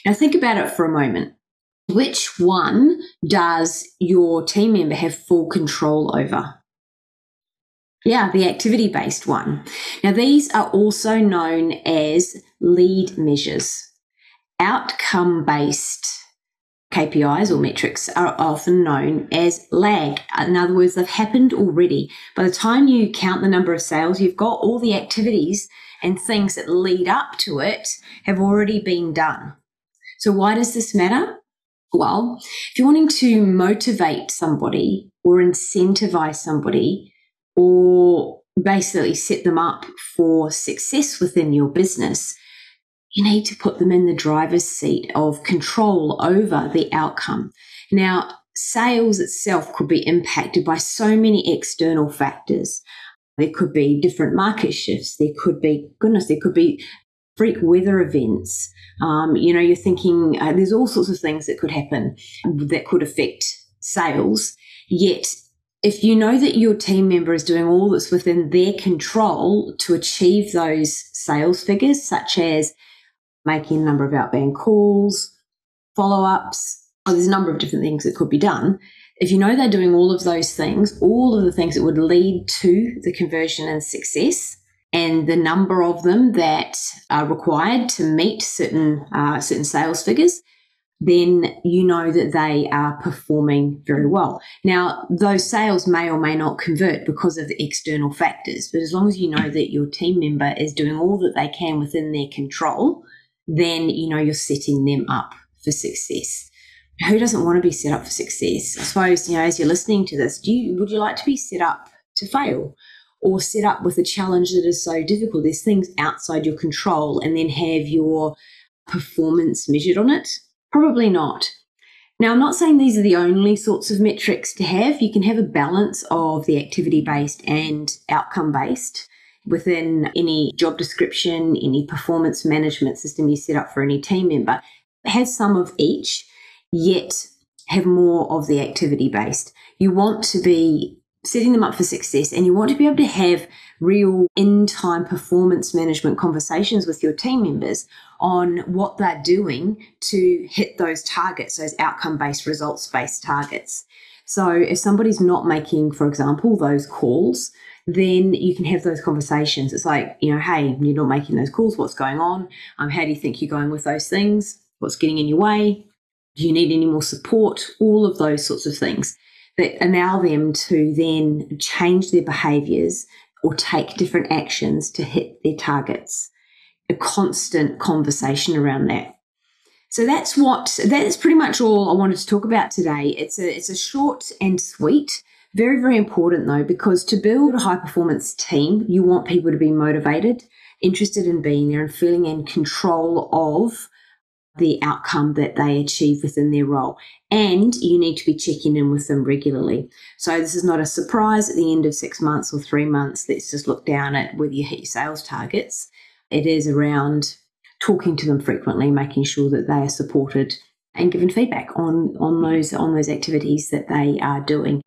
Now think about it for a moment. Which one does your team member have full control over? Yeah, the activity-based one. Now, these are also known as lead measures. Outcome-based KPIs or metrics are often known as lag. In other words, they've happened already. By the time you count the number of sales, you've got all the activities and things that lead up to it have already been done. So why does this matter? Well, if you're wanting to motivate somebody or incentivize somebody or basically set them up for success within your business, you need to put them in the driver's seat of control over the outcome. Now, sales itself could be impacted by so many external factors. There could be different market shifts. There could be freak weather events. You're thinking there's all sorts of things that could happen that could affect sales. Yet, if you know that your team member is doing all that's within their control to achieve those sales figures, such as making a number of outbound calls, follow-ups, there's a number of different things that could be done. If you know they're doing all of those things, all of the things that would lead to the conversion and success, and the number of them that are required to meet certain sales figures, then you know that they are performing very well. Now, those sales may or may not convert because of the external factors, but as long as you know that your team member is doing all that they can within their control, then you know you're setting them up for success. Who doesn't want to be set up for success? I suppose, as you're listening to this, would you like to be set up to fail? Or set up with a challenge that is so difficult? There's things outside your control and then have your performance measured on it? Probably not. Now, I'm not saying these are the only sorts of metrics to have. You can have a balance of the activity-based and outcome-based within any job description, any performance management system you set up for any team member. Have some of each, yet have more of the activity-based. You want to be setting them up for success, and you want to be able to have real in-time performance management conversations with your team members on what they're doing to hit those targets, those outcome-based, results-based targets. So if somebody's not making, for example, those calls, then you can have those conversations. It's like, hey, you're not making those calls. What's going on? How do you think you're going with those things? What's getting in your way? Do you need any more support? All of those sorts of things that allow them to then change their behaviours or take different actions to hit their targets. A constant conversation around that. So that's pretty much all I wanted to talk about today. It's a short and sweet. Very, very important though, because to build a high performance team, you want people to be motivated, interested in being there and feeling in control of the outcome that they achieve within their role. And you need to be checking in with them regularly. So this is not a surprise at the end of 6 months or 3 months. Let's just look down at whether you hit your sales targets. It is around talking to them frequently, making sure that they are supported and given feedback on those activities that they are doing.